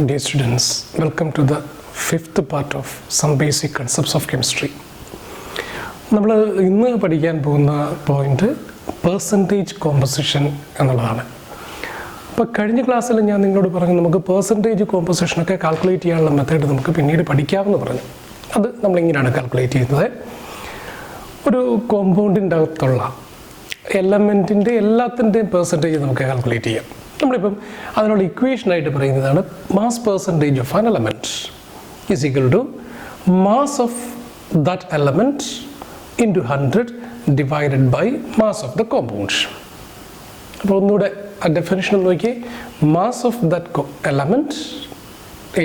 Dear students, welcome to the fifth part of some basic concepts of chemistry. നമ്മൾ ഇന്ന് പഠിക്കാൻ പോകുന്ന point percentage composition എന്നുള്ളതാണ്. അപ്പോൾ കഴിഞ്ഞ ക്ലാസ്സിൽ ഞാൻ നിങ്ങളോട് പറഞ്ഞു നമുക്ക് പെർസെൻറ്റേജ് കോമ്പസിഷനൊക്കെ കാൽക്കുലേറ്റ് ചെയ്യാനുള്ള മെത്തേഡ് നമുക്ക് പിന്നീട് പഠിക്കാമെന്ന് പറഞ്ഞു. അത് നമ്മളിങ്ങനെയാണ് കാൽക്കുലേറ്റ് ചെയ്യുന്നത്. ഒരു കോമ്പൗണ്ടിൻ്റെ അകത്തുള്ള എലമെൻറ്റിൻ്റെ എല്ലാത്തിൻ്റെയും പെർസെൻറ്റേജ് നമുക്ക് കാൽക്കുലേറ്റ് ചെയ്യാം. നമ്മളിപ്പം അതിനുള്ള ഇക്വേഷനായിട്ട് പറയുന്നതാണ് mass percentage of an element is equal to mass of that element into 100 divided by mass of the compound. അപ്പോൾ ഒന്നുകൂടെ ആ ഡെഫിനിഷൻ ഒന്ന് നോക്കി. മാസ് ഓഫ് ദാറ്റ് എലമെൻറ്റ്,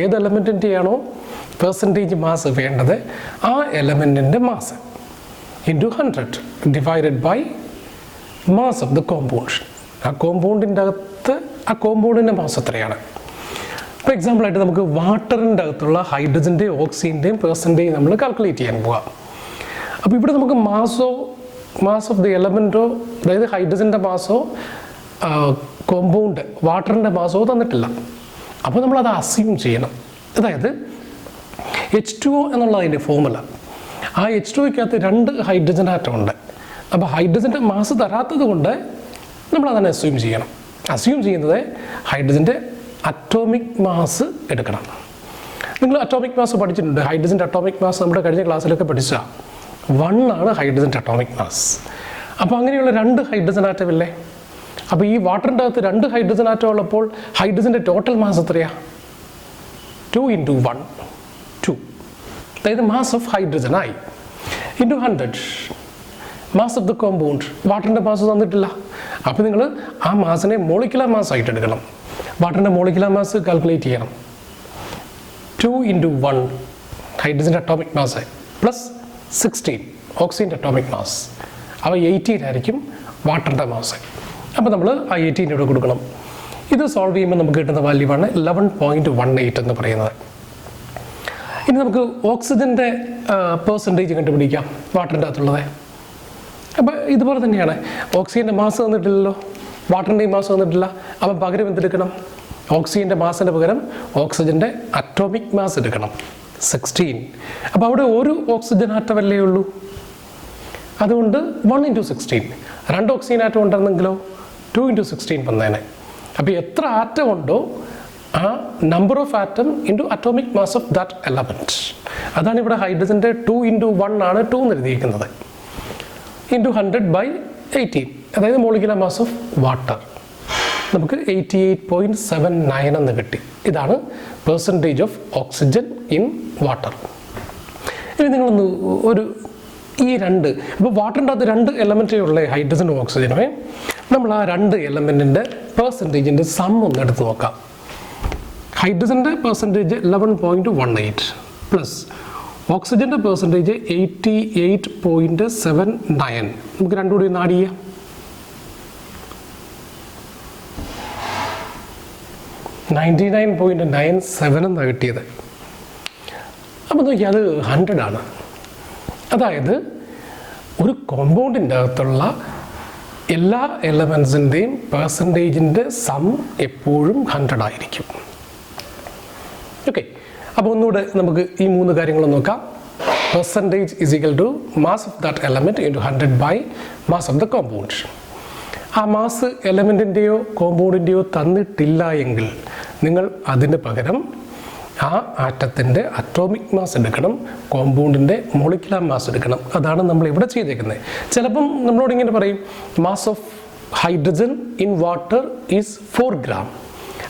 ഏത് എലമെൻറ്റിൻ്റെയാണോ പെർസെൻറ്റേജ് മാസ് വേണ്ടത് ആ എലമെൻറ്റിൻ്റെ mass into 100 divided by mass of the compound. ആ കോമ്പൗണ്ടിൻ്റെ അകത്ത് ആ കോമ്പൗണ്ടിൻ്റെ മാസ് എത്രയാണ്? ഫോർ എക്സാമ്പിളായിട്ട് നമുക്ക് വാട്ടറിൻ്റെ അകത്തുള്ള ഹൈഡ്രജൻ്റെയും ഓക്സിജൻ്റെയും പെർസെൻറ്റേജ് നമ്മൾ കാൽക്കുലേറ്റ് ചെയ്യാൻ പോകാം. അപ്പോൾ ഇവിടെ നമുക്ക് മാസ് ഓഫ് ദി എലമെൻറ്റോ, അതായത് ഹൈഡ്രജൻ്റെ മാസോ കോമ്പൗണ്ട് വാട്ടറിൻ്റെ മാസോ തന്നിട്ടില്ല. അപ്പോൾ നമ്മളത് അസ്യൂം ചെയ്യണം. അതായത് H2O എന്നുള്ളതിൻ്റെ ഫോർമുല, ആ H2Oക്കകത്ത് 2 ഹൈഡ്രജൻ ആറ്റം ഉണ്ട്. അപ്പോൾ ഹൈഡ്രജൻ്റെ മാസ് തരാത്തത് കൊണ്ട് നമ്മളതന്നെ അസ്യൂം ചെയ്യണം. അസ്യൂം ചെയ്യുന്നത് ഹൈഡ്രജൻ്റെ അറ്റോമിക് മാസ് എടുക്കണം. നിങ്ങൾ അറ്റോമിക് മാസ് പഠിച്ചിട്ടുണ്ട്. ഹൈഡ്രജൻ്റെ അറ്റോമിക് മാസ് നമ്മുടെ കഴിഞ്ഞ ക്ലാസ്സിലൊക്കെ പഠിച്ച 1 ആണ് ഹൈഡ്രജൻ്റെ അറ്റോമിക് മാസ്. അപ്പോൾ അങ്ങനെയുള്ള 2 ഹൈഡ്രജൻ ആറ്റം ഇല്ലേ? അപ്പോൾ ഈ വാട്ടറിൻ്റെ അകത്ത് 2 ഹൈഡ്രജൻ ആറ്റം ഉള്ളപ്പോൾ ഹൈഡ്രജൻ്റെ ടോട്ടൽ മാസ് എത്രയാണ്? 2 × 1 2, അതായത് മാസ് ഓഫ് ഹൈഡ്രജൻ ആയി, into 100 mass of the compound. വാട്ടറിൻ്റെ മാസ് തന്നിട്ടില്ല. അപ്പോൾ നിങ്ങൾ ആ മാസിനെ മോളിക്കുലർ മാസ് ആയിട്ട് എടുക്കണം. വാട്ടറിൻ്റെ മോളിക്കുലർ മാസ് കാൽക്കുലേറ്റ് ചെയ്യണം. 2 × 1 ഹൈഡ്രജൻ്റെ അറ്റോമിക് മാസ് പ്ലസ് 16 ഓക്സിജൻ്റെ അറ്റോമിക് മാസ്. അവ 18 ആയിരിക്കും വാട്ടറിൻ്റെ മാസ്. അപ്പോൾ നമ്മൾ ആ 18 ഇവിടെ കൊടുക്കണം. ഇത് സോൾവ് ചെയ്യുമ്പോൾ നമുക്ക് കിട്ടുന്ന വാല്യൂവാണ് 11.18 എന്ന് പറയുന്നത്. ഇനി നമുക്ക് ഓക്സിജൻ്റെ പെർസെൻറ്റേജ് കണ്ടുപിടിക്കാം വാട്ടറിൻ്റെ അകത്തുള്ളത്. അപ്പോൾ ഇതുപോലെ തന്നെയാണ്. ഓക്സിജൻ്റെ മാസ് തന്നിട്ടില്ലല്ലോ, വാട്ടറിൻ്റെയും മാസ് തന്നിട്ടില്ല. അപ്പം പകരം എന്തെടുക്കണം? ഓക്സിജൻ്റെ മാസിൻ്റെ പകരം ഓക്സിജൻ്റെ അറ്റോമിക് മാസ് എടുക്കണം, 16. അപ്പോൾ അവിടെ ഒരു ഓക്സിജൻ ആറ്റമല്ലേ ഉള്ളൂ, അതുകൊണ്ട് 1 × 16. 2 ഓക്സിജൻ ആറ്റം ഉണ്ടെന്നെങ്കിലോ 2 × 16 വന്നേനെ. അപ്പോൾ എത്ര ആറ്റം ഉണ്ടോ ആ number of atom into atomic mass of that element. അതാണ് ഇവിടെ ഹൈഡ്രജൻ്റെ 2 × 1 ആണ് 2 എന്ന് എഴുതിയിരിക്കുന്നത്, ഇൻറ്റു 100/18, അതായത് മോളിക്കുലർ മാസ് ഓഫ് വാട്ടർ. നമുക്ക് 88.79 എന്ന് കിട്ടി. ഇതാണ് percentage of oxygen in water. ഇനി നിങ്ങളൊന്ന് ഈ 2, ഇപ്പോൾ വാട്ടറിൻ്റെ അകത്ത് 2 എലമെൻറ്റേ ഉള്ള ഹൈഡ്രജനും ഓക്സിജനുമേ. നമ്മൾ ആ 2 എലമെൻറ്റിൻ്റെ പെർസെൻറ്റേജിൻ്റെ സം ഒന്ന് എടുത്ത് നോക്കാം. ഹൈഡ്രജൻ്റെ പെർസെൻറ്റേജ് 11.18 പ്ലസ് ഓക്സിജൻ്റെ പെർസെൻറ്റേജ് 88.79. നമുക്ക് രണ്ടും കൂടി ഒന്ന് ആഡ് ചെയ്യാം. 99.97 എന്നാണ് കിട്ടിയത്. അപ്പോൾ നോക്കി, അത് 100 ആണ്. അതായത് ഒരു കോമ്പൗണ്ടിൻ്റെ അകത്തുള്ള എല്ലാ എലമെൻസിൻ്റെയും പെർസെൻറ്റേജിൻ്റെ സം എപ്പോഴും 100 ആയിരിക്കും. ഓക്കെ, അപ്പോൾ ഒന്നുകൂടെ നമുക്ക് ഈ 3 കാര്യങ്ങളും നോക്കാം. Percentage is equal to mass of that element into 100 by mass of the compound. ആ മാസ് എലമെൻറ്റിൻ്റെയോ കോമ്പൗണ്ടിൻ്റെയോ തന്നിട്ടില്ല എങ്കിൽ നിങ്ങൾ അതിന് പകരം ആ ആറ്റത്തിൻ്റെ അറ്റോമിക് മാസ് എടുക്കണം, കോമ്പൗണ്ടിൻ്റെ മോളിക്കുലർ മാസ് എടുക്കണം. അതാണ് നമ്മൾ ഇവിടെ ചെയ്തേക്കുന്നത്. ചിലപ്പം നമ്മളോട് ഇങ്ങനെ പറയും mass of hydrogen in water is 4 gram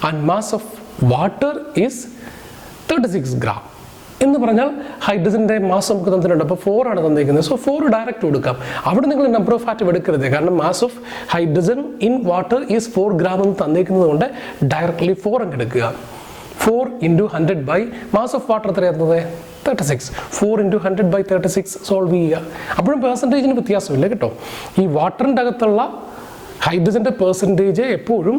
and mass of water is 36 gram എന്ന് പറഞ്ഞാൽ ഹൈഡ്രജൻ്റെ മാസ് നമുക്ക് തന്നിട്ടുണ്ട്. അപ്പോൾ 4 ആണ് തന്നിരിക്കുന്നത്. സോ 4 ഡയറക്റ്റ് കൊടുക്കാം. അവിടെ നിങ്ങൾ നമ്പർ ഓഫ് ആറ്റം എടുക്കരുത്. കാരണം mass of hydrogen in water is 4 gram എന്ന് തന്നിരിക്കുന്നത് കൊണ്ട് ഡയറക്റ്റ്ലി 4 അങ്ങ് എടുക്കുക. 4 × 100 ബൈ മാസ് ഓഫ് വാട്ടർ എത്രയായിരുന്നത്? 36. 4 × 100/36 സോൾവ് ചെയ്യുക. അപ്പോഴും പെർസെൻറ്റേജിന് വ്യത്യാസമില്ല കേട്ടോ. ഈ വാട്ടറിൻ്റെ അകത്തുള്ള ഹൈഡ്രജൻ്റെ പെർസെൻറ്റേജ് എപ്പോഴും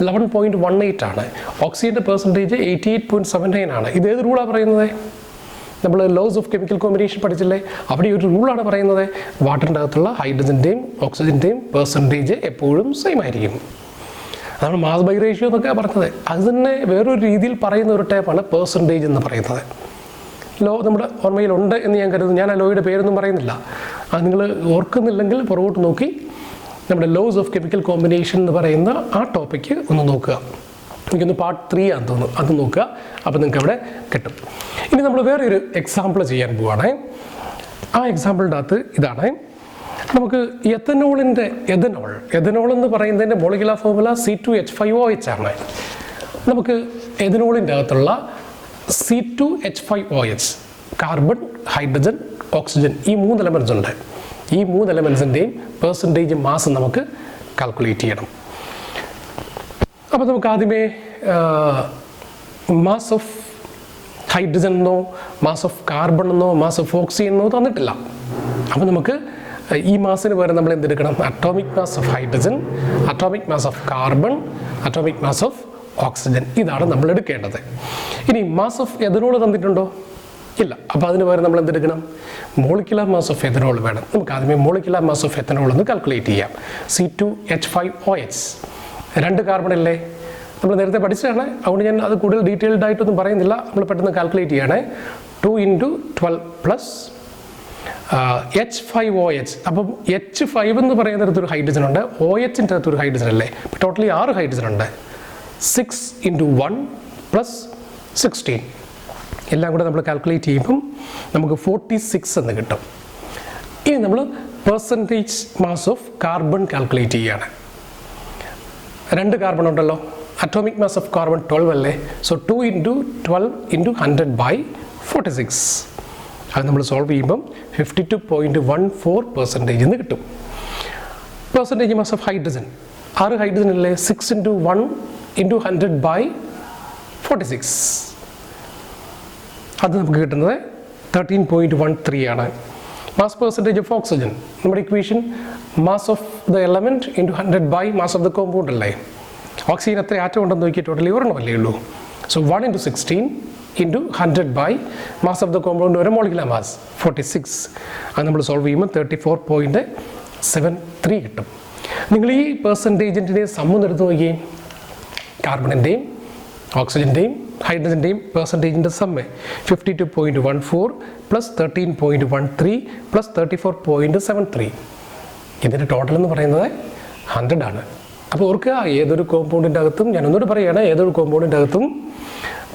11.18 ആണ്. ഓക്സിജൻ്റെ പെർസെൻറ്റേജ് 88.79 ആണ്. ഇതേത് റൂളാണ് പറയുന്നത്? നമ്മൾ ലോസ് ഓഫ് കെമിക്കൽ കോമ്പിനേഷൻ പഠിച്ചില്ലേ? അവിടെ ഒരു റൂളാണ് പറയുന്നത്, വാട്ടറിൻ്റെ അകത്തുള്ള ഹൈഡ്രജൻ്റെയും ഓക്സിജൻ്റെയും പെർസെൻറ്റേജ് എപ്പോഴും സെയിം ആയിരിക്കും. അതാണ് മാസ് ബൈ റേഷ്യോ എന്നൊക്കെ പറഞ്ഞത്. അത് തന്നെ വേറൊരു രീതിയിൽ പറയുന്ന ഒരു ടൈപ്പാണ് പെർസെൻറ്റേജ് എന്ന് പറയുന്നത്. ലോ നമ്മുടെ ഓർമ്മയിലുണ്ട് എന്ന് ഞാൻ കരുതുന്നു. ഞാൻ ആ ലോയുടെ പേരൊന്നും പറയുന്നില്ല. അത് നിങ്ങൾ ഓർക്കുന്നില്ലെങ്കിൽ പുറകോട്ട് നോക്കി നമ്മുടെ ലോസ് ഓഫ് കെമിക്കൽ കോമ്പിനേഷൻ എന്ന് പറയുന്ന ആ ടോപ്പിക്ക് ഒന്ന് നോക്കുക. എനിക്കൊന്ന് പാർട്ട് 3 ആണെന്ന് തോന്നുന്നു. അത് നോക്കുക. അപ്പോൾ നിങ്ങൾക്ക് അവിടെ കിട്ടും. ഇനി നമ്മൾ വേറെ ഒരു എക്സാമ്പിൾ ചെയ്യാൻ പോവുകയാണ്. ആ എക്സാമ്പിളിൻ്റെ അകത്ത് ഇതാണ്. നമുക്ക് എഥനോളിൻ്റെ എഥനോൾ എന്ന് പറയുന്നതിൻ്റെ മോളിക്കുലർ ഫോർമുല C2H5OH ആണ്. നമുക്ക് എഥനോളിൻ്റെ അകത്തുള്ള C2H5OH, കാർബൺ, ഹൈഡ്രജൻ, ഓക്സിജൻ, ഈ 3 എലമെൻറ്റ്സ് ഉണ്ട്. ഈ 3 എലമെൻറ്റ്സിൻ്റെയും പെർസെൻറ്റേജ് മാസ് നമുക്ക് കാൽക്കുലേറ്റ് ചെയ്യണം. അപ്പോൾ നമുക്ക് ആദ്യമേ മാസ് ഓഫ് ഹൈഡ്രജൻ എന്നോ മാസ് ഓഫ് കാർബൺ എന്നോ മാസ് ഓഫ് ഓക്സിജൻ എന്നോ തന്നിട്ടില്ല. അപ്പോൾ നമുക്ക് ഈ മാസിന് പകരം നമ്മൾ എന്തെടുക്കണം? Atomic mass of hydrogen, atomic mass of carbon, atomic mass of oxygen, ഇതാണ് നമ്മൾ എടുക്കേണ്ടത്. ഇനി മാസ് ഓഫ് എഥനോൾ തന്നിട്ടുണ്ടോ? ഇല്ല. അപ്പോൾ അതിന് പകരം നമ്മൾ എന്തെടുക്കണം? മോളിക്കുലർ മാസ് ഓഫ് എഥനോൾ വേണം. നമുക്ക് ആദ്യമേ മോളിക്കുലർ മാസ് ഓഫ് എഥനോൾ എന്ന് കാൽക്കുലേറ്റ് ചെയ്യാം. C2H5OH, 2 കാർബൺ അല്ലേ? നമ്മൾ നേരത്തെ പഠിച്ചതാണ്. അതുകൊണ്ട് ഞാൻ അത് കൂടുതൽ ഡീറ്റെയിൽഡ് ആയിട്ടൊന്നും പറയുന്നില്ല. നമ്മൾ പെട്ടെന്ന് കാൽക്കുലേറ്റ് ചെയ്യണേ. 2 × 12 പ്ലസ് H5OH. അപ്പം H5 എന്ന് പറയുന്നിടത്തൊരു ഹൈഡ്രജൻ ഉണ്ട്, OHൻ്റെ അകത്തൊരു ഹൈഡ്രജൻ അല്ലേ? ടോട്ടലി 6 ഹൈഡ്രജൻ ഉണ്ട്. 6 × 1 പ്ലസ് 16 എല്ലാം കൂടെ നമ്മൾ കാൽക്കുലേറ്റ് ചെയ്യുമ്പം നമുക്ക് 46 എന്ന് കിട്ടും. ഇനി നമ്മൾ percentage mass of carbon calculate ചെയ്യുകയാണ്. 2 കാർബൺ ഉണ്ടല്ലോ. അറ്റോമിക് മാസ് ഓഫ് കാർബൺ 12 അല്ലേ? സോ 2 × 12 × 100/46. അത് നമ്മൾ സോൾവ് ചെയ്യുമ്പം 52.14% എന്ന് കിട്ടും. Percentage mass of hydrogen, 6 hydrogen അല്ലേ? 6 × 1 × 100/46. അത് നമുക്ക് കിട്ടുന്നത് 13.13 ആണ്. മാസ് പെർസെൻറ്റേജ് ഓഫ് ഓക്സിജൻ, നമ്മുടെ equation mass of the element into 100 mass of the compound അല്ലേ? ഓക്സിജൻ എത്ര ആറ്റം ഉണ്ടെന്ന് നോക്കി, ടോട്ടലി ഒരെണ്ണമല്ലേ ഉള്ളൂ. So 1 × 16 × 100 mass of the compound വരെ മോളിക്കുലർ മാസ് 46. അത് നമ്മൾ സോൾവ് ചെയ്യുമ്പോൾ 34.73 കിട്ടും. നിങ്ങൾ ഈ പെർസെൻറ്റേജിൻ്റെ സമ്മ് എടുത്ത് നോക്കിയേ. കാർബണിൻ്റെയും ഓക്സിജൻ്റെയും ഹൈഡ്രജൻ്റെയും പെർസെൻറ്റേജിൻ്റെ സമ്മ് 52.14 പ്ലസ് 13.13 പ്ലസ് 34.73. ഇതിൻ്റെ ടോട്ടൽ എന്ന് പറയുന്നത് 100 ആണ്. അപ്പോൾ ഓർക്കുക, ഏതൊരു കോമ്പൗണ്ടിൻ്റെ അകത്തും, ഞാനൊന്നുകൂടി പറയുകയാണ്, ഏതൊരു കോമ്പൗണ്ടിൻ്റെ അകത്തും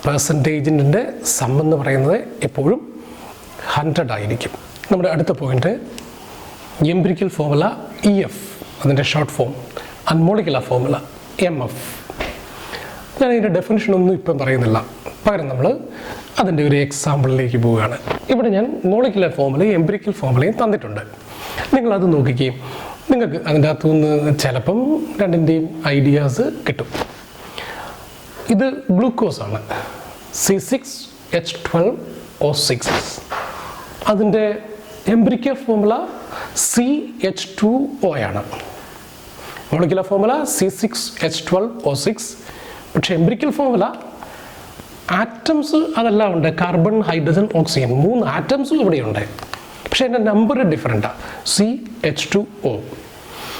പെർസെൻറ്റേജിൻ്റെ സമ്മ് എന്ന് പറയുന്നത് എപ്പോഴും 100 ആയിരിക്കും. നമ്മുടെ അടുത്ത പോയിന്റ് എംപിരിക്കൽ ഫോർമുല EF, അതിൻ്റെ ഷോർട്ട് ഫോം, അൺമോളിക്കുലർ ഫോർമുല MF. ഞാൻ അതിൻ്റെ ഡെഫിനിഷനൊന്നും ഇപ്പം പറയുന്നില്ല, പകരം നമ്മൾ അതിൻ്റെ ഒരു എക്സാമ്പിളിലേക്ക് പോവുകയാണ്. ഇവിടെ ഞാൻ മോളിക്കുലർ ഫോർമുലയും എംപിരിക്കൽ ഫോർമുലയും തന്നിട്ടുണ്ട്. നിങ്ങളത് നോക്കിക്കുകയും നിങ്ങൾക്ക് അതിൻ്റെ അകത്തുനിന്ന് ചിലപ്പം രണ്ടിൻ്റെയും ഐഡിയാസ് കിട്ടും. ഇത് ഗ്ലൂക്കോസാണ്, C6H12O6. അതിൻ്റെ എംപിരിക്കൽ ഫോർമുല CH2O ആണ്. Molecular formula C6H12O6. പക്ഷേ എംപിരിക്കൽ ഫോർമുല ആറ്റംസ് അതെല്ലാം ഉണ്ട്. കാർബൺ, ഹൈഡ്രജൻ, ഓക്സിജൻ, 3 ആറ്റംസും ഇവിടെയുണ്ട്. പക്ഷേ എൻ്റെ നമ്പർ ഡിഫറെൻറ്റാണ്, CH2O.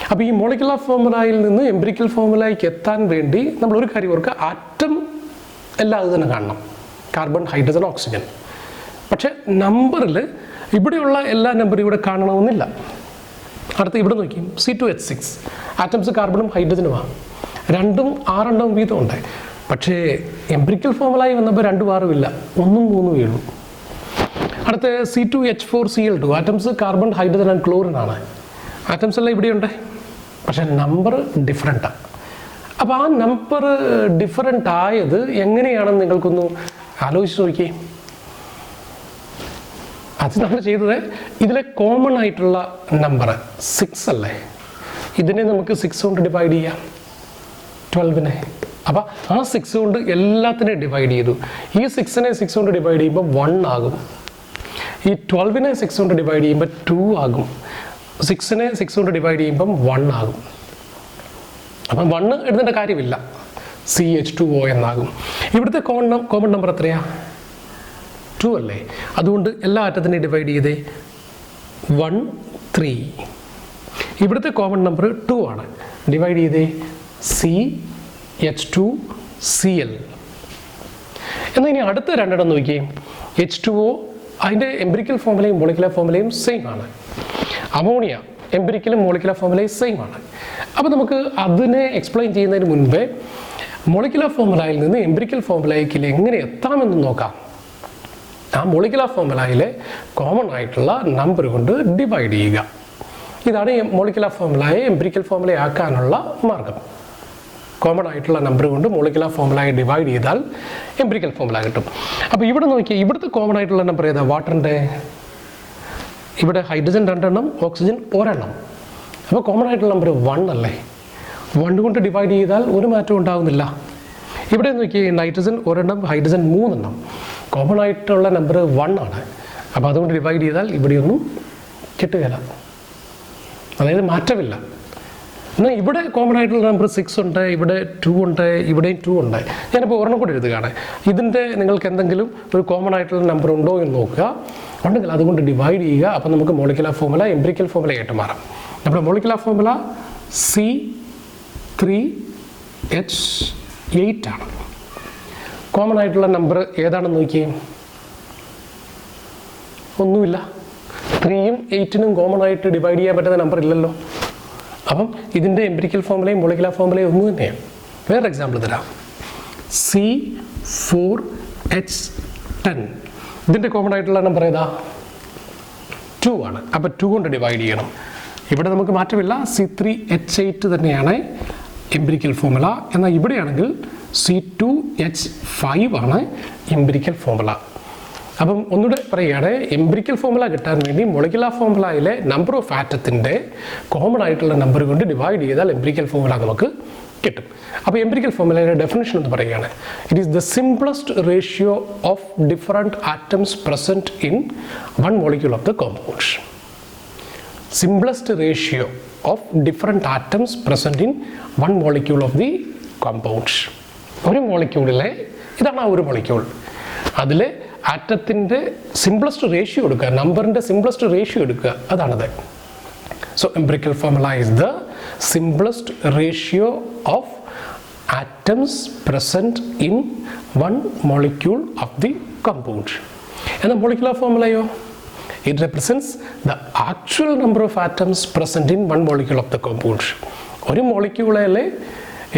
അപ്പോൾ ഈ മോളിക്കുലർ ഫോർമുലയിൽ നിന്ന് എംപിരിക്കൽ ഫോർമുലയ്ക്ക് എത്താൻ വേണ്ടി നമ്മളൊരു കാര്യം ഓർക്കുക, ആറ്റം എല്ലാം അത് തന്നെ കാണണം, കാർബൺ, ഹൈഡ്രജൻ, ഓക്സിജൻ. പക്ഷേ നമ്പറിൽ ഇവിടെയുള്ള എല്ലാ നമ്പറും ഇവിടെ കാണണമെന്നില്ല. അടുത്ത് ഇവിടെ നോക്കി, C2H6 ആറ്റംസ് കാർബണും ഹൈഡ്രജനുമാണ്, 2ഉം 6 എണ്ണം വീതം ഉണ്ട്. പക്ഷേ എംപിരിക്കൽ ഫോർമുലയിൽ വന്നപ്പോൾ 2 6 ഇല്ല, 1ഉം 3ഉം ഉള്ളൂ. അടുത്ത C2H4Cl2 atoms carbon, hydrogen and chlorine ആണ്. ആറ്റംസ് എല്ലാം ഇവിടെയുണ്ട്, പക്ഷേ നമ്പർ ഡിഫറെൻറ്റാണ്. അപ്പോൾ ആ നമ്പർ ഡിഫറെൻ്റ് ആയത് എങ്ങനെയാണെന്ന് നിങ്ങൾക്കൊന്ന് ആലോചിച്ച് നോക്കിയേ. അത് നമ്മൾ ചെയ്തത്, ഇതിലെ കോമൺ ആയിട്ടുള്ള നമ്പർ 6 അല്ലേ? ഇതിനെ നമുക്ക് 6 കൊണ്ട് ഡിവൈഡ് ചെയ്യാം, 12നെ. അപ്പോൾ ആ 6 കൊണ്ട് എല്ലാത്തിനെയും ഡിവൈഡ് ചെയ്തു. ഈ 6നെ 6 കൊണ്ട് ഡിവൈഡ് ചെയ്യുമ്പോൾ 1 ആകും. ഈ 12നെ 6 കൊണ്ട് ഡിവൈഡ് ചെയ്യുമ്പോൾ 2 ആകും. 6നെ 6 കൊണ്ട് ഡിവൈഡ് ചെയ്യുമ്പം 1 ആകും. അപ്പം 1 എഴുതേണ്ട കാര്യമില്ല, CH2O എന്നാകും. ഇവിടുത്തെ കോമൺ നമ്പർ എത്രയാ? 2 അല്ലേ? അതുകൊണ്ട് എല്ലാ ആറ്റത്തിനെയും ഡിവൈഡ് ചെയ്തേ 1 3. ഇവിടുത്തെ കോമൺ നമ്പർ 2 ആണ്, ഡിവൈഡ് ചെയ്തേ C H2Cl. എന്നാൽ ഇനി അടുത്ത രണ്ടെണ്ണം നോക്കിയേ. H2O അതിൻ്റെ എംപിരിക്കൽ ഫോർമുലയും മോളിക്കുലർ ഫോർമുലയും സെയിം ആണ്. അമോണിയ എംപിരിക്കലും മോളിക്കുലർ ഫോർമുലയും സെയിം ആണ്. അപ്പോൾ നമുക്ക് അതിനെ എക്സ്പ്ലെയിൻ ചെയ്യുന്നതിന് മുൻപേ മോളിക്കുലർ ഫോർമുലയിൽ നിന്ന് എംപിരിക്കൽ ഫോർമുലയിലേക്ക് എങ്ങനെ എത്താമെന്ന് നോക്കാം. ആ മോളിക്കുലർ ഫോർമുലയിലെ കോമൺ ആയിട്ടുള്ള നമ്പർ കൊണ്ട് ഡിവൈഡ് ചെയ്യുക. ഇതാണ് മോളിക്കുലർ ഫോർമുലയെ എംപിരിക്കൽ ഫോർമുലയാക്കാനുള്ള മാർഗം. കോമൺ ആയിട്ടുള്ള നമ്പർ കൊണ്ട് മോളിക്കുലർ ഫോർമുലയെ ഡിവൈഡ് ചെയ്താൽ എംപിരിക്കൽ ഫോർമുല കിട്ടും. അപ്പോൾ ഇവിടെ നോക്കിയാൽ ഇവിടുത്തെ കോമൺ ആയിട്ടുള്ള നമ്പർ ഏതാ? വാട്ടറിൻ്റെ. ഇവിടെ ഹൈഡ്രജൻ 2 എണ്ണം, ഓക്സിജൻ 1 എണ്ണം. അപ്പോൾ കോമൺ ആയിട്ടുള്ള നമ്പർ 1 അല്ലേ? 1 കൊണ്ട് ഡിവൈഡ് ചെയ്താൽ ഒരു മാറ്റവും ഉണ്ടാകുന്നില്ല. ഇവിടെ നോക്കിയാൽ നൈട്രജൻ 1 എണ്ണം, ഹൈഡ്രജൻ 3 എണ്ണം. കോമൺ ആയിട്ടുള്ള നമ്പർ 1 ആണ്. അപ്പോൾ അതുകൊണ്ട് ഡിവൈഡ് ചെയ്താൽ ഇവിടെയൊന്നും കിട്ടുകയില്ല, അതായത് മാറ്റമില്ല. എന്നാൽ ഇവിടെ കോമൺ ആയിട്ടുള്ള നമ്പർ 6 ഉണ്ട്, ഇവിടെ 2 ഉണ്ട്, ഇവിടെയും 2 ഉണ്ട്. ഞാനിപ്പോൾ ഒരെണ്ണം കൂടി എഴുതുകയാണ്. ഇതിൻ്റെ നിങ്ങൾക്ക് എന്തെങ്കിലും ഒരു കോമൺ ആയിട്ടുള്ള നമ്പർ ഉണ്ടോ എന്ന് നോക്കുക. ഉണ്ടെങ്കിൽ അതുകൊണ്ട് ഡിവൈഡ് ചെയ്യുക. അപ്പോൾ നമുക്ക് മോളിക്കുലർ ഫോർമുല എംപിരിക്കൽ ഫോർമുല ആയിട്ട് മാറും. നമ്മുടെ മോളിക്കുലർ ഫോർമുല C3H8 ആണ്. കോമൺ ആയിട്ടുള്ള നമ്പർ ഏതാണെന്ന് നോക്കിയേ. ഒന്നുമില്ല. 3ഉം 8നും കോമൺ ആയിട്ട് ഡിവൈഡ് ചെയ്യാൻ പറ്റുന്ന നമ്പർ ഇല്ലല്ലോ. അപ്പം ഇതിൻ്റെ എംപിരിക്കൽ ഫോർമുലയും മോളിക്കുലർ ഫോർമുലയും ഒന്നും തന്നെയാണ്. വേറെ എക്സാമ്പിൾ തരാം. C4H10. ഇതിൻ്റെ കോമൺ ആയിട്ടുള്ള നമ്പർ ഏതാ? 2 ആണ്. അപ്പോൾ 2 കൊണ്ട് ഡിവൈഡ് ചെയ്യണം. ഇവിടെ നമുക്ക് മാറ്റമില്ല. C3H8 തന്നെയാണ് എംപിരിക്കൽ ഫോർമുല. എന്നാൽ ഇവിടെയാണെങ്കിൽ C2H5 ആണ് എംപിരിക്കൽ ഫോർമുല. അപ്പം ഒന്നുകൂടെ പറയുകയാണ്, എംപിരിക്കൽ ഫോർമുല കിട്ടാൻ വേണ്ടി മോളിക്കുലർ ഫോർമുലയിലെ നമ്പർ ഓഫ് ആറ്റത്തിൻ്റെ കോമൺ ആയിട്ടുള്ള നമ്പർ കൊണ്ട് ഡിവൈഡ് ചെയ്താൽ എംപിരിക്കൽ ഫോർമുല നമുക്ക് കിട്ടും. അപ്പോൾ എംപിരിക്കൽ ഫോർമുലയുടെ ഡെഫിനിഷൻ എന്ന് പറയുകയാണ്, it is the simplest ratio of different atoms present in one molecule of the compound. Simplest ratio of different atoms present in one molecule of the compound. ഒരു മോളിക്യൂളിലെ ഇതാണ് ആ ഒരു molecule. അതിൽ ആറ്റത്തിൻ്റെ സിംപ്ലസ്റ്റ് റേഷ്യോ എടുക്കുക, നമ്പറിൻ്റെ simplest ratio എടുക്കുക, അതാണത്. So empirical formula is the simplest ratio of atoms present in one molecule of the compound. എന്നാൽ മോളിക്കുലർ ഫോർമുലയോ? It represents the actual number of atoms present in one molecule of the compound. ഒരു മോളിക്യൂളിലെ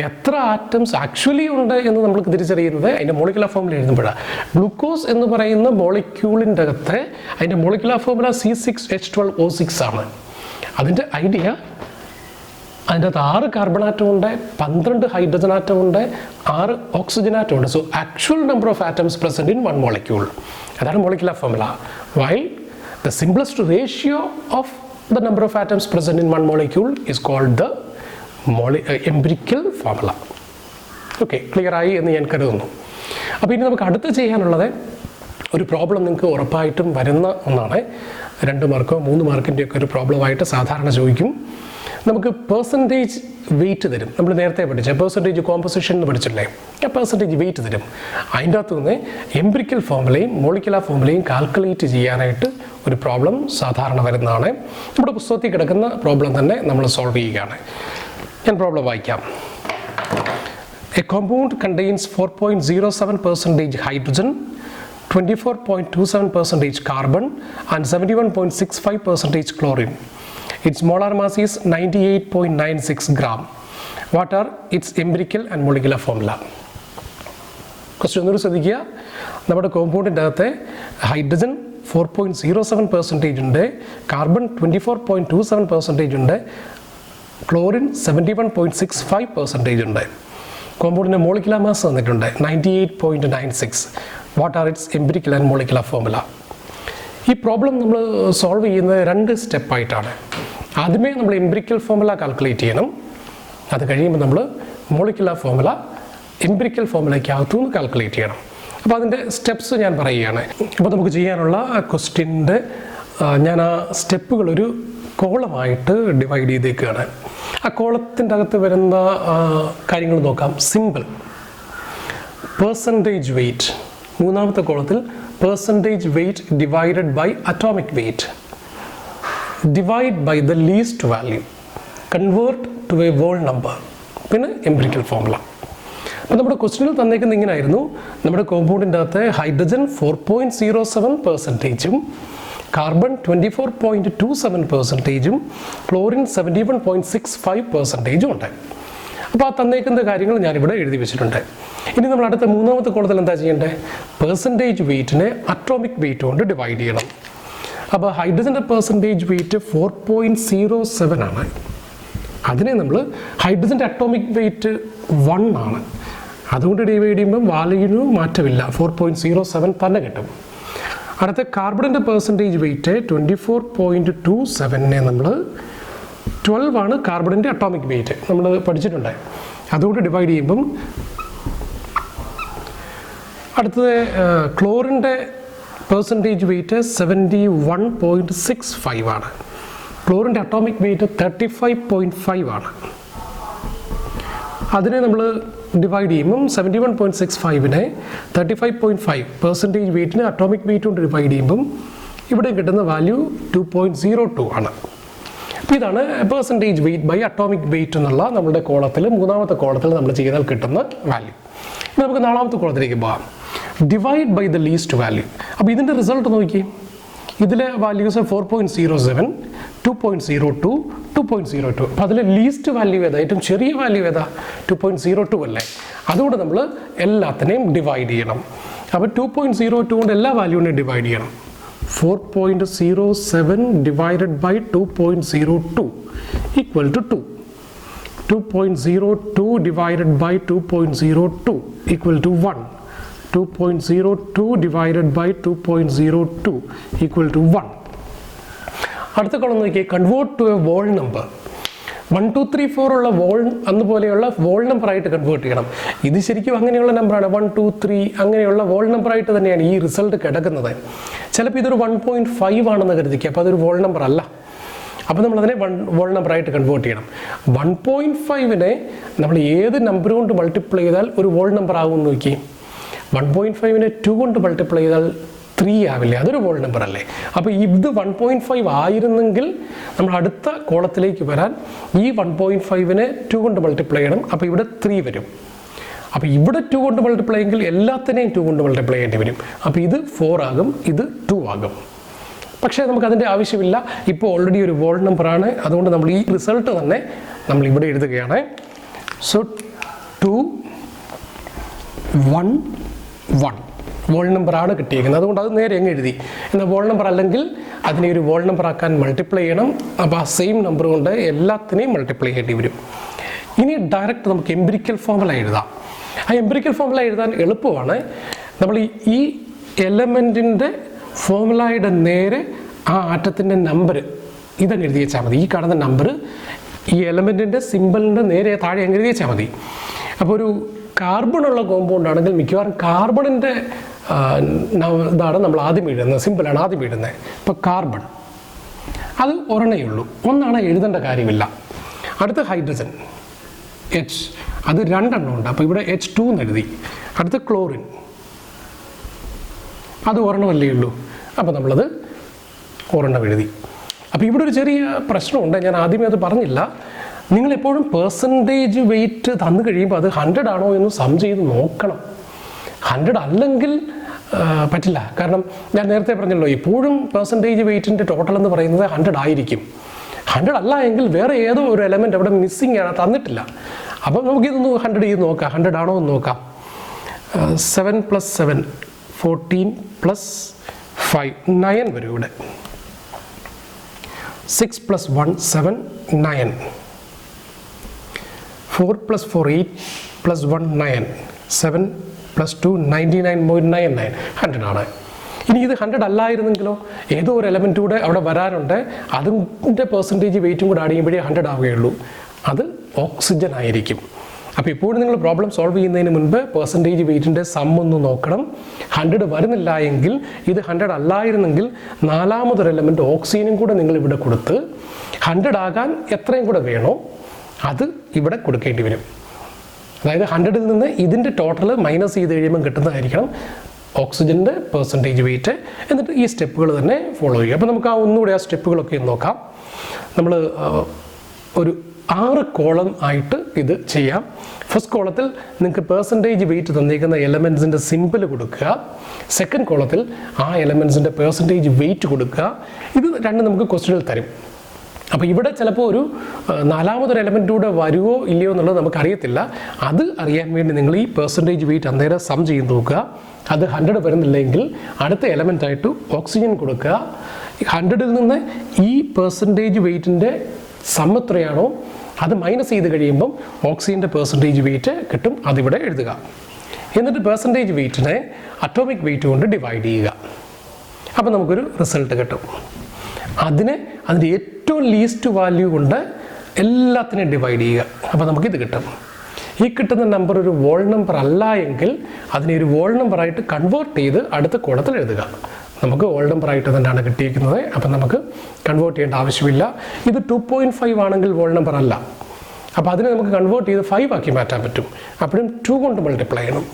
എത്ര atoms actually ഉണ്ട് എന്ന് നമ്മൾക്ക് തിരിച്ചറിയുന്നത് അതിൻ്റെ മോളിക്കുലർ ഫോർമുല എഴുതുമ്പോഴാണ്. ഗ്ലൂക്കോസ് എന്ന് പറയുന്ന മോളിക്യൂളിൻ്റെ അകത്ത് അതിൻ്റെ മോളിക്കുലർ ഫോർമുല C6H12O6 ആണ്. അതിൻ്റെ ഐഡിയ അതിൻ്റെ അകത്ത് 6 കാർബൺ ആറ്റം ഉണ്ട്, 12 ഹൈഡ്രജൻ ആറ്റം ഉണ്ട്, 6 ഓക്സിജൻ ആറ്റം ഉണ്ട്. So actual number of atoms present in one molecule, അതാണ് molecular formula. While the simplest ratio of the number of atoms present in one molecule is called the empirical formula. Okay, clear ആയി എന്ന് ഞാൻ കരുതുന്നു. അപ്പോൾ ഇനി നമുക്ക് അടുത്ത് ചെയ്യാനുള്ളത് ഒരു പ്രോബ്ലം നിങ്ങൾക്ക് ഉറപ്പായിട്ടും വരുന്ന ഒന്നാണ്. 2 മാർക്കോ 3 മാർക്കിൻ്റെ ഒക്കെ ഒരു പ്രോബ്ലമായിട്ട് സാധാരണ ചോദിക്കും. നമുക്ക് പെർസെൻറ്റേജ് വെയിറ്റ് തരും. നമ്മൾ നേരത്തെ പഠിച്ച പെർസെൻറ്റേജ് കോമ്പോസിഷൻ എന്ന് പഠിച്ചില്ലേ, ആ പെർസെൻറ്റേജ് വെയിറ്റ് തരും. അതിൻ്റെ അകത്തു നിന്ന് എംപിരിക്കൽ ഫോർമുലയും മോളിക്കുലർ ഫോർമുലയും കാൽക്കുലേറ്റ് ചെയ്യാനായിട്ട് ഒരു പ്രോബ്ലം സാധാരണ വരുന്നതാണ്. നമ്മുടെ പുസ്തകത്തിൽ കിടക്കുന്ന പ്രോബ്ലം തന്നെ നമ്മൾ സോൾവ് ചെയ്യുകയാണ്. ഞാൻ പ്രോബ്ലം വായിക്കാം. A compound contains 4.07% hydrogen, 24.27% carbon and 71.65% chlorine. Its molar mass is 98.96 gram. What are its empirical and molecular formula? Question ഒന്നുകൂടി ശ്രദ്ധിക്കുക. നമ്മുടെ കോമ്പൗണ്ടിൻ്റെ അകത്തെ ഹൈഡ്രജൻ 4.07% ഉണ്ട്, കാർബൺ 24.27% ഉണ്ട്, ക്ലോറിൻ 71.65% ഉണ്ട്. കോമ്പൗണ്ടിൻ്റെ മോളിക്കുലർ മാസ് തന്നിട്ടുണ്ട് 98.96. What are it's empirical and molecular formula? ഈ problem നമ്മൾ സോൾവ് ചെയ്യുന്നത് 2 സ്റ്റെപ്പായിട്ടാണ്. ആദ്യമേ നമ്മൾ എംപിരിക്കൽ ഫോർമുല കാൽക്കുലേറ്റ് ചെയ്യണം. അത് കഴിയുമ്പോൾ നമ്മൾ മോളിക്കുലർ ഫോർമുല എംപിരിക്കൽ ഫോർമുലയ്ക്കകത്തുനിന്ന് കാൽക്കുലേറ്റ് ചെയ്യണം. അപ്പോൾ അതിൻ്റെ സ്റ്റെപ്സ് ഞാൻ പറയുകയാണ്. അപ്പോൾ നമുക്ക് ചെയ്യാനുള്ള ക്വസ്റ്റ്യൻ്റെ ഞാൻ ആ സ്റ്റെപ്പുകൾ ഒരു കോളമായിട്ട് ഡിവൈഡ് ചെയ്തേക്കുകയാണ്. ആ കോളത്തിൻ്റെ അകത്ത് വരുന്ന കാര്യങ്ങൾ നോക്കാം. Simple, percentage weight. മൂന്നാമത്തെ കോളത്തിൽ percentage weight divided by atomic weight, divide by the least value, convert to a whole number, പിന്നെ എംപിരിക്കൽ ഫോർമുല. അപ്പോൾ നമ്മുടെ ക്വസ്റ്റ്യനിൽ തന്നേക്കുന്ന ഇങ്ങനെയായിരുന്നു. നമ്മുടെ കോമ്പൗണ്ടിൻ്റെ അകത്ത് ഹൈഡ്രജൻ 4.07%, കാർബൺ 24.27%, ക്ലോറിൻ 71.65% ഉണ്ട്. അപ്പോൾ ആ തന്നേക്കുന്ന കാര്യങ്ങൾ ഞാനിവിടെ എഴുതി വെച്ചിട്ടുണ്ട്. ഇനി നമ്മൾ അടുത്ത മൂന്നാമത്തെ കോളത്തിൽ എന്താ ചെയ്യേണ്ടത്? പെർസെൻറ്റേജ് വെയ്റ്റിനെ അറ്റോമിക് വെയ്റ്റ് കൊണ്ട് ഡിവൈഡ് ചെയ്യണം. അപ്പോൾ ഹൈഡ്രജൻ്റെ പെർസെൻറ്റേജ് വെയ്റ്റ് 4.07 ആണ്. അതിനെ നമ്മൾ ഹൈഡ്രജൻ്റെ അറ്റോമിക് വെയ്റ്റ് 1 ആണ്. അതുകൊണ്ട് ഡിവൈഡ് ചെയ്യുമ്പോൾ വാല്യൂവിന് മാറ്റമില്ല, 4.07 തന്നെ കിട്ടും. അടുത്ത കാർബണിൻ്റെ പെർസെൻറ്റേജ് വെയ്റ്റ് 24.27നെ നമ്മൾ 12 ആണ് കാർബണിൻ്റെ അറ്റോമിക് വെയ്റ്റ്, നമ്മൾ പഠിച്ചിട്ടുണ്ട്. അതുകൊണ്ട് ഡിവൈഡ് ചെയ്യുമ്പം അടുത്തത് ക്ലോറിൻ്റെ പെർസെൻറ്റേജ് വെയ്റ്റ് 71.65 ആണ്. ക്ലോറിൻ്റെ അറ്റോമിക് വെയ്റ്റ് 35.5 ആണ്. അതിനെ നമ്മൾ ഡിവൈഡ് ചെയ്യുമ്പം 71.65നെ 35.5% വെയ്റ്റിന് അറ്റോമിക് വെയ്റ്റ് കൊണ്ട് ഡിവൈഡ് ചെയ്യുമ്പം ഇവിടെ കിട്ടുന്ന വാല്യൂ 2.02 ആണ്. അപ്പോൾ ഇതാണ് percentage weight by atomic weight എന്നുള്ള നമ്മുടെ കോളത്തിൽ, മൂന്നാമത്തെ കോളത്തിൽ നമ്മൾ ചെയ്താൽ കിട്ടുന്ന വാല്യൂ. ഇനി നമുക്ക് നാലാമത്തെ കോളത്തിലേക്ക് പോകാം. Divide by the least value. അപ്പോൾ ഇതിൻ്റെ റിസൾട്ട് നോക്കി. ഇതിലെ വാല്യൂസ് 4.07, 2.02, 2.02. അപ്പോൾ അതിലെ ലീസ്റ്റ് വാല്യൂ ഏതാ? ഏറ്റവും ചെറിയ വാല്യൂ ഏതാ? 2.02 അല്ലേ? അതുകൊണ്ട് നമ്മൾ എല്ലാത്തിനെയും ഡിവൈഡ് ചെയ്യണം. അപ്പോൾ 2.02 കൊണ്ട് എല്ലാ വാല്യൂവിനെയും ഡിവൈഡ് ചെയ്യണം. 4.07 divided by 2.02 equal to 2. 2.02 divided by 2.02 equal to 1. 2.02 divided by 2.02 equal to 1. അടുത്ത കോളം നോക്കിയാൽ convert to a whole number. 1, 2, 3, 4 ഉള്ള വോൾ അതുപോലെയുള്ള വോൾ നമ്പറായിട്ട് കൺവേർട്ട് ചെയ്യണം. ഇത് ശരിക്കും അങ്ങനെയുള്ള നമ്പറാണ്. 1, 2, 3 അങ്ങനെയുള്ള വോൾ നമ്പറായിട്ട് തന്നെയാണ് ഈ റിസൾട്ട് കിടക്കുന്നത്. ചിലപ്പോൾ ഇതൊരു 1.5 ആണെന്ന് കരുതിക്കുക, അപ്പോൾ അതൊരു വോൾ നമ്പർ അല്ല. അപ്പോൾ നമ്മളതിനെ വോൾ നമ്പറായിട്ട് കൺവേർട്ട് ചെയ്യണം. 1.5നെ നമ്മൾ ഏത് നമ്പർ കൊണ്ട് മൾട്ടിപ്ലൈ ചെയ്താൽ ഒരു വോൾ നമ്പർ ആകുമെന്ന് നോക്കി. 1.5നെ 2 കൊണ്ട് മൾട്ടിപ്ലൈ ചെയ്താൽ 3 ആവില്ലേ? അതൊരു വോൾ നമ്പർ അല്ലേ? അപ്പോൾ ഇത് 1.5 ആയിരുന്നെങ്കിൽ നമ്മൾ അടുത്ത കോളത്തിലേക്ക് വരാൻ ഈ 1.5നെ 2 കൊണ്ട് മൾട്ടിപ്ലൈ ചെയ്യണം. അപ്പോൾ ഇവിടെ 3 വരും. അപ്പോൾ ഇവിടെ 2 കൊണ്ട് മൾട്ടിപ്ലൈ എങ്കിൽ എല്ലാത്തിനെയും 2 കൊണ്ട് മൾട്ടിപ്ലൈ ചെയ്യേണ്ടി വരും. അപ്പോൾ ഇത് 4 ആകും, ഇത് 2 ആകും. പക്ഷേ നമുക്കതിൻ്റെ ആവശ്യമില്ല. ഇപ്പോൾ ഓൾറെഡി ഒരു വോൾ നമ്പറാണ്. അതുകൊണ്ട് നമ്മൾ ഈ റിസൾട്ട് തന്നെ നമ്മൾ ഇവിടെ എഴുതുകയാണ്. സോ 2, 1, 1 വോൾ നമ്പറാണ് കിട്ടിയിരിക്കുന്നത്. അതുകൊണ്ട് അത് നേരെ എങ്ങ് എഴുതി. എന്നാൽ വോൾ നമ്പർ അല്ലെങ്കിൽ അതിനെ ഒരു വോൾ നമ്പർ ആക്കാൻ മൾട്ടിപ്ലൈ ചെയ്യണം. അപ്പോൾ ആ സെയിം നമ്പർ കൊണ്ട് എല്ലാത്തിനെയും മൾട്ടിപ്ലൈ ചെയ്യേണ്ടി വരും. ഇനി ഡയറക്റ്റ് നമുക്ക് എംപിരിക്കൽ ഫോർമുല എഴുതാം. ആ എംപിരിക്കൽ ഫോർമുല എഴുതാൻ എളുപ്പമാണ്. നമ്മൾ ഈ എലമെൻറ്റിൻ്റെ ഫോർമുലയുടെ നേരെ ആ ആറ്റത്തിൻ്റെ നമ്പർ ഇതങ്ങ് എഴുതി വെച്ചാൽ മതി. ഈ കാണുന്ന നമ്പർ ഈ എലമെൻറ്റിൻ്റെ സിമ്പിളിൻ്റെ നേരെ താഴെ അങ്ങ് എഴുതി വെച്ചാൽ മതി. അപ്പോൾ ഒരു കാർബണുള്ള കോമ്പൗണ്ട് ആണെങ്കിൽ മിക്കവാറും കാർബണിൻ്റെ ഇതാണ് നമ്മൾ ആദ്യം എഴുതുന്നത്, സിമ്പിളാണ് ആദ്യം എഴുതുന്നത്. ഇപ്പോൾ കാർബൺ അത് ഒരെണ്ണേ ഉള്ളൂ, ഒന്നാണ് എഴുതേണ്ട കാര്യമില്ല. അടുത്ത ഹൈഡ്രജൻ H, അത് 2 എണ്ണം ഉണ്ട്. അപ്പോൾ ഇവിടെ H2 എന്ന് എഴുതി. അടുത്ത ക്ലോറിൻ അത് ഒരെണ്ണമല്ലേ ഉള്ളൂ. അപ്പോൾ നമ്മളത് ഒരെണ്ണം എഴുതി. അപ്പോൾ ഇവിടെ ഒരു ചെറിയ പ്രശ്നമുണ്ട്, ഞാൻ ആദ്യമേ അത് പറഞ്ഞില്ല. നിങ്ങളെപ്പോഴും പെർസെൻറ്റേജ് വെയ്റ്റ് തന്നു കഴിയുമ്പോൾ അത് 100 ആണോ എന്ന് സം ചെയ്ത് നോക്കണം. 100 അല്ലെങ്കിൽ പറ്റില്ല. കാരണം ഞാൻ നേരത്തെ പറഞ്ഞല്ലോ, എപ്പോഴും പെർസെൻറ്റേജ് വെയ്റ്റിൻ്റെ ടോട്ടൽ എന്ന് പറയുന്നത് 100 ആയിരിക്കും. 100 അല്ല എങ്കിൽ വേറെ ഏതോ ഒരു എലമെൻറ്റ് അവിടെ മിസ്സിങ് ആണ്, തന്നിട്ടില്ല. അപ്പം നമുക്കിതൊന്ന് 100 ചെയ്ത് നോക്കാം, 100 ആണോ എന്ന് നോക്കാം. 7 + 7 14 + 5 9 വരും ഇവിടെ. 6 + 1 7 9. 4 + 4 8 + 1 9. 7 + 2 99.99 100 ആണ്. ഇനി ഇത് 100 അല്ലായിരുന്നെങ്കിലോ ഏതോ ഒരു എലമെൻറ്റ് കൂടെ അവിടെ വരാനുണ്ട്, അതിൻ്റെ പെർസെൻറ്റേജ് വെയിറ്റും കൂടെ ആഡ് ചെയ്യുമ്പോഴേ 100 ആവുകയുള്ളൂ. അത് ഓക്സിജൻ ആയിരിക്കും. അപ്പോൾ ഇപ്പോഴും നിങ്ങൾ പ്രോബ്ലം സോൾവ് ചെയ്യുന്നതിന് മുൻപ് പെർസെൻറ്റേജ് വെയിറ്റിൻ്റെ സം ഒന്ന് നോക്കണം. 100 വരുന്നില്ല എങ്കിൽ, ഇത് 100 അല്ലായിരുന്നെങ്കിൽ നാലാമതൊരു എലമെൻറ്റ് ഓക്സിജനും കൂടെ നിങ്ങൾ ഇവിടെ കൊടുത്ത് 100 ആകാൻ എത്രയും കൂടെ വേണോ അത് ഇവിടെ കൊടുക്കേണ്ടി വരും. അതായത് 100ൽ നിന്ന് ഇതിൻ്റെ ടോട്ടൽ മൈനസ് ചെയ്ത് കഴിയുമ്പോൾ കിട്ടുന്നതായിരിക്കണം ഓക്സിജൻ്റെ പെർസെൻറ്റേജ് വെയിറ്റ്. എന്നിട്ട് ഈ സ്റ്റെപ്പുകൾ തന്നെ ഫോളോ ചെയ്യുക. അപ്പോൾ നമുക്ക് ഒന്നുകൂടെ ആ സ്റ്റെപ്പുകളൊക്കെ നോക്കാം. നമ്മൾ ഒരു 6 കോളം ആയിട്ട് ഇത് ചെയ്യാം. ഫസ്റ്റ് കോളത്തിൽ നിങ്ങൾക്ക് പെർസെൻറ്റേജ് വെയിറ്റ് തന്നിരിക്കുന്ന എലമെൻസിൻ്റെ സിമ്പിൾ കൊടുക്കുക. സെക്കൻഡ് കോളത്തിൽ ആ എലമെൻസിൻ്റെ പെർസെൻറ്റേജ് വെയിറ്റ് കൊടുക്കുക. ഇത് രണ്ടും നമുക്ക് ക്വസ്റ്റ്യനിൽ തരും. അപ്പോൾ ഇവിടെ ചിലപ്പോൾ ഒരു 4മതൊരു എലമെൻ്റ് കൂടെ വരുമോ ഇല്ലയോ എന്നുള്ളത് നമുക്കറിയത്തില്ല. അത് അറിയാൻ വേണ്ടി നിങ്ങൾ ഈ പെർസെൻറ്റേജ് വെയിറ്റ് അന്നേരം സം ചെയ്ത് നോക്കുക. അത് 100 വരുന്നില്ലെങ്കിൽ അടുത്ത എലമെൻ്റായിട്ട് ഓക്സിജൻ കൊടുക്കുക. 100ൽ നിന്ന് ഈ പെർസെൻറ്റേജ് വെയിറ്റിൻ്റെ സം എത്രയാണോ അത് മൈനസ് ചെയ്ത് കഴിയുമ്പം ഓക്സിജൻ്റെ പെർസെൻറ്റേജ് വെയിറ്റ് കിട്ടും. അതിവിടെ എഴുതുക. എന്നിട്ട് പെർസെൻറ്റേജ് വെയിറ്റിനെ അറ്റോമിക് വെയിറ്റ് കൊണ്ട് ഡിവൈഡ് ചെയ്യുക. അപ്പോൾ നമുക്കൊരു റിസൾട്ട് കിട്ടും. അതിൻ്റെ ഏറ്റവും ലീസ്റ്റ് വാല്യൂ കൊണ്ട് എല്ലാത്തിനെയും ഡിവൈഡ് ചെയ്യുക. അപ്പോൾ നമുക്കിത് കിട്ടും. ഈ കിട്ടുന്ന നമ്പർ ഒരു വോൾ നമ്പർ അല്ല എങ്കിൽ അതിനെ ഒരു വോൾ നമ്പറായിട്ട് കൺവേർട്ട് ചെയ്ത് അടുത്ത കോളത്തിൽ എഴുതുക. നമുക്ക് വോൾ നമ്പറായിട്ട് തന്നെയാണ് കിട്ടിയിരിക്കുന്നത്. അപ്പം നമുക്ക് കൺവേർട്ട് ചെയ്യേണ്ട ആവശ്യമില്ല. ഇത് 2.5 ആണെങ്കിൽ വോൾ നമ്പർ അല്ല. അപ്പോൾ അതിനെ നമുക്ക് കൺവേർട്ട് ചെയ്ത് 5 ആക്കി മാറ്റാൻ പറ്റും. അപ്പോഴും 2 കൊണ്ട് മൾട്ടിപ്ലൈ ചെയ്യണം.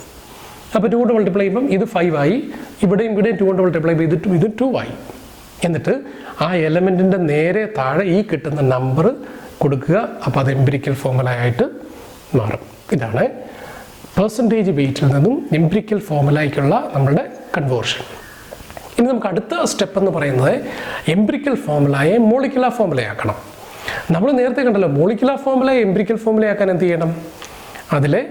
അപ്പോൾ 2 കൊണ്ട് മൾട്ടിപ്ലൈ ചെയ്യുമ്പം ഇത് 5 ആയി. ഇവിടെയും 2 കൊണ്ട് മൾട്ടിപ്ലൈ ചെയ്ത് ഇത് 2 ആയി. എന്നിട്ട് ആ എലമെൻറ്റിൻ്റെ നേരെ താഴെ ഈ കിട്ടുന്ന നമ്പർ കൊടുക്കുക. അപ്പോൾ അത് എംപിരിക്കൽ ഫോർമുല ആയിട്ട് മാറും. ഇതാണ് പെർസെൻറ്റേജ് വെയിറ്റിൽ നിന്നും എംപിരിക്കൽ ഫോർമുലയ്ക്കുള്ള നമ്മളുടെ കൺവേർഷൻ. ഇനി നമുക്ക് അടുത്ത സ്റ്റെപ്പ് എന്ന് പറയുന്നത് എംപിരിക്കൽ ഫോർമുലയെ മോളിക്കുലർ ഫോർമുലയാക്കണം. നമ്മൾ നേരത്തെ കണ്ടല്ലോ, മോളിക്കുലർ ഫോർമുലയെ എംപിരിക്കൽ ഫോർമുലയാക്കാൻ എന്ത് ചെയ്യണം? അതിലെ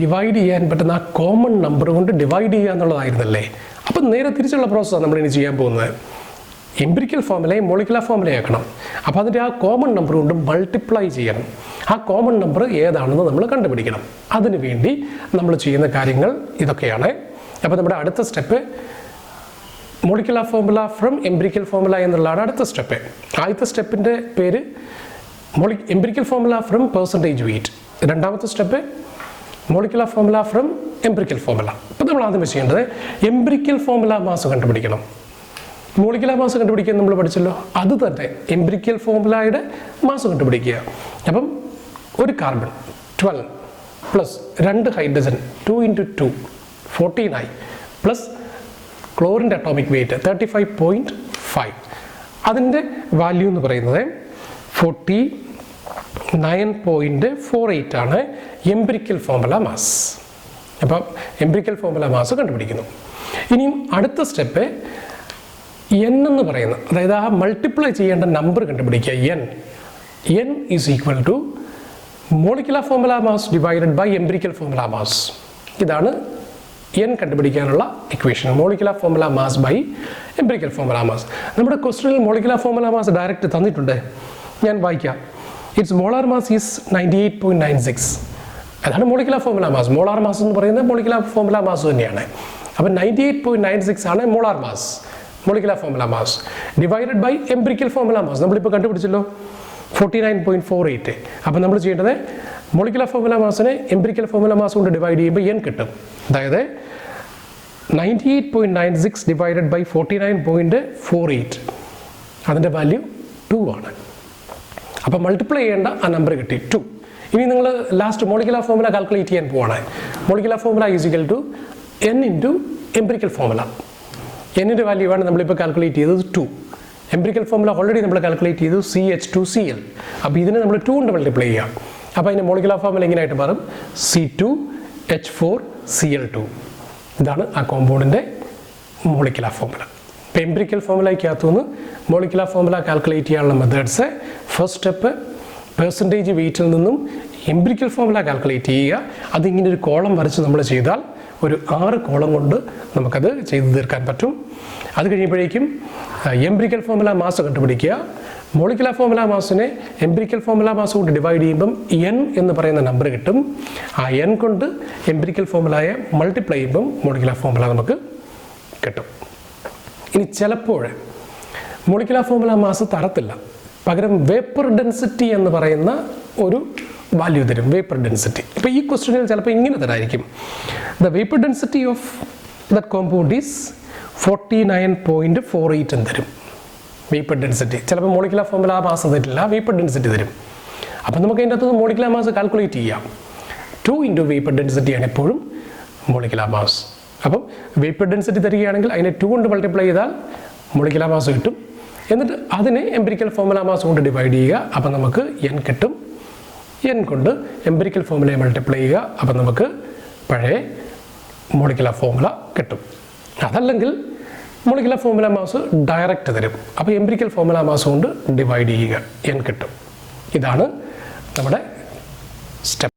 ഡിവൈഡ് ചെയ്യാൻ പറ്റുന്ന ആ കോമൺ നമ്പർ കൊണ്ട് ഡിവൈഡ് ചെയ്യുക എന്നുള്ളതായിരുന്നല്ലേ. അപ്പം നേരെ തിരിച്ചുള്ള പ്രോസസ്സാണ് നമ്മളിനി ചെയ്യാൻ പോകുന്നത്. എംപിരിക്കൽ ഫോർമുലയെ മോളിക്കുലർ ഫോർമുലയാക്കണം. അപ്പോൾ അതിൻ്റെ ആ കോമൺ നമ്പർ കൊണ്ട് മൾട്ടിപ്ലൈ ചെയ്യണം. ആ കോമൺ നമ്പർ ഏതാണെന്ന് നമ്മൾ കണ്ടുപിടിക്കണം. അതിനു വേണ്ടി നമ്മൾ ചെയ്യുന്ന കാര്യങ്ങൾ ഇതൊക്കെയാണ്. അപ്പോൾ നമ്മുടെ അടുത്ത step molecular formula from empirical formula എന്നുള്ളതാണ് അടുത്ത സ്റ്റെപ്പ്. ആദ്യത്തെ സ്റ്റെപ്പിൻ്റെ പേര് empirical formula from percentage weight. രണ്ടാമത്തെ step molecular formula from empirical formula. അപ്പോൾ നമ്മൾ ആദ്യം ചെയ്യേണ്ടത് എംപിരിക്കൽ ഫോർമുല മാസ് കണ്ടുപിടിക്കണം. മോളിക്കുലർ മാസ് കണ്ടുപിടിക്കാൻ നമ്മൾ പഠിച്ചല്ലോ, അത് തന്നെ എംപിരിക്കൽ ഫോർമുലയുടെ മാസ് കണ്ടുപിടിക്കുക. അപ്പം ഒരു കാർബൺ 12 പ്ലസ് 2 ഹൈഡ്രജൻ 2 × 2 14 ആയി, പ്ലസ് ക്ലോറിൻ്റെ അറ്റോമിക് വെയിറ്റ് 35.5. അതിൻ്റെ വാല്യൂ എന്ന് പറയുന്നത് 49.48 ആണ് എംപിരിക്കൽ ഫോർമുല മാസ്. അപ്പം എംപിരിക്കൽ ഫോർമുല മാസ് കണ്ടുപിടിക്കുന്നു. ഇനിയും അടുത്ത സ്റ്റെപ്പ് എൻ എന്ന് പറയുന്ന, അതായത് ആ മൾട്ടിപ്ലൈ ചെയ്യേണ്ട നമ്പർ കണ്ടുപിടിക്കുക. N is equal to molecular formula mass divided by empirical formula mass. ഇതാണ് എൻ കണ്ടുപിടിക്കാനുള്ള equation. Molecular formula mass by empirical formula mass. നമ്മുടെ ക്വസ്റ്റ്യനിൽ മോളിക്കുലർ ഫോർമുല മാസ് ഡയറക്റ്റ് തന്നിട്ടുണ്ട്. ഞാൻ വായിക്കാം. It's molar mass is 98.96. അതാണ് molecular formula mass. Molar mass എന്ന് പറയുന്നത് മോളിക്കുലർ ഫോർമുല മാസ് തന്നെയാണ്. അപ്പം 98.96 ആണ് molar mass, molecular formula mass divided by empirical formula mass. നമ്മളിപ്പോൾ കണ്ടുപിടിച്ചല്ലോ 49.48. അപ്പം നമ്മൾ ചെയ്യേണ്ടത് മോളിക്കുലർ ഫോർമുല മാസിനെ എംപിരിക്കൽ ഫോർമുല മാസ് കൊണ്ട് ഡിവൈഡ് ചെയ്യുമ്പോൾ എൻ കിട്ടും. അതായത് 98.96 ഡിവൈഡഡ് ബൈ 49.48. അതിൻ്റെ വാല്യൂ 2 ആണ്. അപ്പം മൾട്ടിപ്ലൈ ചെയ്യേണ്ട ആ നമ്പർ കിട്ടി 2. ഇനി നിങ്ങൾ ലാസ്റ്റ് മോളിക്കുലർ ഫോർമുല കാൽക്കുലേറ്റ് ചെയ്യാൻ പോവാണ്. Molecular formula is equal to n into empirical formula. എന്നിൻ്റെ വാല്യൂ ആണ് നമ്മളിപ്പോൾ കാൽക്കുലേറ്റ് ചെയ്തത് 2. എംപിരിക്കൽ ഫോർമുല ഓൾറെഡി നമ്മൾ കാൽക്കുലേറ്റ് ചെയ്തു CH2Cl. അപ്പോൾ ഇതിനെ നമ്മൾ 2 കൊണ്ട് മൾട്ടിപ്ലൈ ചെയ്യാം. അപ്പോൾ അതിൻ്റെ മോളിക്കുലർ ഫോർമുല എങ്ങനെയായിട്ട് മാറും? C2H4Cl2. ഇതാണ് ആ കോമ്പൗണ്ടിൻ്റെ മോളിക്കുലർ ഫോർമുല. ഇപ്പോൾ എംപിരിക്കൽ ഫോർമുലയ്ക്കകത്തുനിന്ന് മോളിക്കുലർ ഫോർമുല കാൽക്കുലേറ്റ് ചെയ്യാനുള്ള മെത്തേഡ്സ്: ഫസ്റ്റ് സ്റ്റെപ്പ് പെർസെൻറ്റേജ് വെയിറ്റിൽ നിന്നും എംപിരിക്കൽ ഫോർമുല കാൽക്കുലേറ്റ് ചെയ്യുക. അതിങ്ങനെ ഒരു കോളം വരച്ച് നമ്മൾ ചെയ്താൽ ഒരു 6 കോളം കൊണ്ട് നമുക്കത് ചെയ്തു തീർക്കാൻ പറ്റും. അത് കഴിയുമ്പോഴേക്കും എംപിരിക്കൽ ഫോർമുല മാസ് കണ്ടുപിടിക്കുക. മോളിക്കുലർ ഫോർമുല മാസിനെ എംപിരിക്കൽ ഫോർമുല മാസ് കൊണ്ട് ഡിവൈഡ് ചെയ്യുമ്പം എൻ എന്ന് പറയുന്ന നമ്പർ കിട്ടും. ആ എൻ കൊണ്ട് എംപിരിക്കൽ ഫോർമുലയെ മൾട്ടിപ്ലൈ ചെയ്യുമ്പം മോളിക്കുലർ ഫോർമുല നമുക്ക് കിട്ടും. ഇനി ചിലപ്പോൾ മോളിക്കുലർ ഫോർമുല മാസ് തരത്തില്ല, പകരം വേപ്പർ ഡെൻസിറ്റി എന്ന് പറയുന്ന ഒരു വാല്യൂ തരും. Vapour density. ഇപ്പോൾ ഈ ക്വസ്റ്റ്യനിൽ ചിലപ്പോൾ ഇങ്ങനെ തരായിരിക്കും: the vapour density of that compound is 49.48 എന്ന് തരും. വേപ്പർ ഡെൻസിറ്റി ചിലപ്പോൾ മോളിക്കുലർ ഫോർമുല മാസ് തരില്ല, വേപ്പർ ഡെൻസിറ്റി തരും. അപ്പം നമുക്ക് അതിൻ്റെ അകത്ത് മോളിക്കുലർ മാസ് കാൽക്കുലേറ്റ് ചെയ്യാം. 2 ഇൻറ്റു വേപ്പർ ഡെൻസിറ്റി ആണ് എപ്പോഴും മോളിക്കുലർ മാസ്. അപ്പം വേപ്പർ ഡെൻസിറ്റി തരികയാണെങ്കിൽ അതിനെ 2 കൊണ്ട് മൾട്ടിപ്ലൈ ചെയ്താൽ മോളിക്കുലർ മാസ് കിട്ടും. എന്നിട്ട് അതിനെ എംപിരിക്കൽ ഫോർമുല മാസ് കൊണ്ട് ഡിവൈഡ് ചെയ്യുക. അപ്പോൾ നമുക്ക് n കിട്ടും. n കൊണ്ട് എംപിരിക്കൽ ഫോർമുലയെ മൾട്ടിപ്ലൈ ചെയ്യുക. അപ്പോൾ നമുക്ക് പഴയ മോളിക്കുലർ ഫോർമുല കിട്ടും. അതല്ലെങ്കിൽ മോളിക്കുലർ ഫോർമുല മാസ് ഡയറക്റ്റ് തരും. അപ്പോൾ എംപിരിക്കൽ ഫോർമുല മാസ് കൊണ്ട് ഡിവൈഡ് ചെയ്യുക, n കിട്ടും. ഇതാണ് നമ്മുടെ സ്റ്റെപ്പ്.